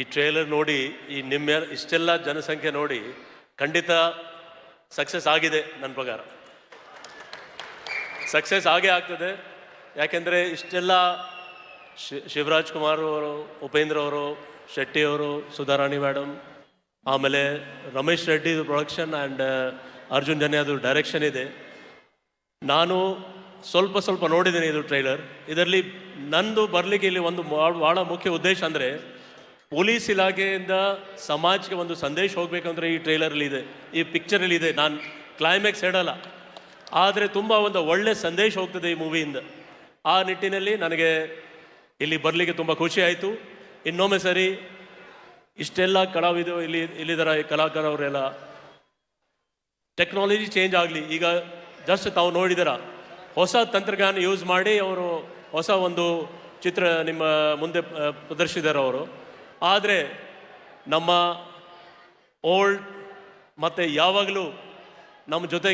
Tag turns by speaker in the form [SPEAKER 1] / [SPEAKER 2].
[SPEAKER 1] ಈ ಟ್ರೇಲರ್ ನೋಡಿ ಈ ನಿಮ್ಮ ಇಷ್ಟೆಲ್ಲ ಜನಸಂಖ್ಯೆ ನೋಡಿ ಖಂಡಿತ ಸಕ್ಸಸ್ ಆಗಿದೆ. ನನ್ನ ಪ್ರಕಾರ ಸಕ್ಸಸ್ ಆಗೇ ಆಗ್ತದೆ. ಯಾಕೆಂದರೆ ಇಷ್ಟೆಲ್ಲ ಶಿವರಾಜ್ ಕುಮಾರ್ ಅವರು, ಉಪೇಂದ್ರ ಅವರು, ಶೆಟ್ಟಿ ಅವರು, ಸುಧಾರಾಣಿ ಮೇಡಮ್, ಆಮೇಲೆ ರಮೇಶ್ ರೆಡ್ಡಿ ಪ್ರೊಡಕ್ಷನ್ ಆ್ಯಂಡ್ ಅರ್ಜುನ್ ಜನ್ಯಾದು ಡೈರೆಕ್ಷನ್ ಇದೆ. ನಾನು ಸ್ವಲ್ಪ ನೋಡಿದ್ದೀನಿ ಇದು ಟ್ರೈಲರ್. ಇದರಲ್ಲಿ ನಂದು ಬರಲಿಕ್ಕೆ ಇಲ್ಲಿ ಒಂದು ಭಾಳ ಮುಖ್ಯ ಉದ್ದೇಶ ಅಂದರೆ ಪೊಲೀಸ್ ಇಲಾಖೆಯಿಂದ ಸಮಾಜಕ್ಕೆ ಒಂದು ಸಂದೇಶ ಹೋಗಬೇಕಂದ್ರೆ ಈ ಟ್ರೈಲರಲ್ಲಿ ಇದೆ, ಈ ಪಿಕ್ಚರಲ್ಲಿ ಇದೆ. ನಾನು ಕ್ಲೈಮ್ಯಾಕ್ಸ್ ಹೇಳಲ್ಲ, ಆದರೆ ತುಂಬ ಒಂದು ಒಳ್ಳೆ ಸಂದೇಶ ಹೋಗ್ತದೆ ಈ ಮೂವಿಯಿಂದ. ಆ ನಿಟ್ಟಿನಲ್ಲಿ ನನಗೆ ಇಲ್ಲಿ ಬರಲಿಕ್ಕೆ ತುಂಬ ಖುಷಿ ಆಯಿತು. ಇನ್ನೊಮ್ಮೆ ಸರಿ ಇಷ್ಟೆಲ್ಲ ಕಲಾವಿದರು ಇಲ್ಲಿದ್ದರ ಕಲಾಕಾರವರೆಲ್ಲ ಟೆಕ್ನಾಲಜಿ ಚೇಂಜ್ ಆಗಲಿ. ಈಗ ಜಸ್ಟ್ ತಾವು ನೋಡಿದಾರ ಹೊಸ ತಂತ್ರಜ್ಞಾನ ಯೂಸ್ ಮಾಡಿ ಅವರು ಹೊಸ ಒಂದು ಚಿತ್ರ ನಿಮ್ಮ ಮುಂದೆ ಪ್ರದರ್ಶಿಸಿದ್ದಾರೆ ಅವರು. ಆದರೆ ನಮ್ಮ ಓಲ್ಡ್ ಮತ್ತು ಯಾವಾಗಲೂ ನಮ್ಮ ಜೊತೆಗೆ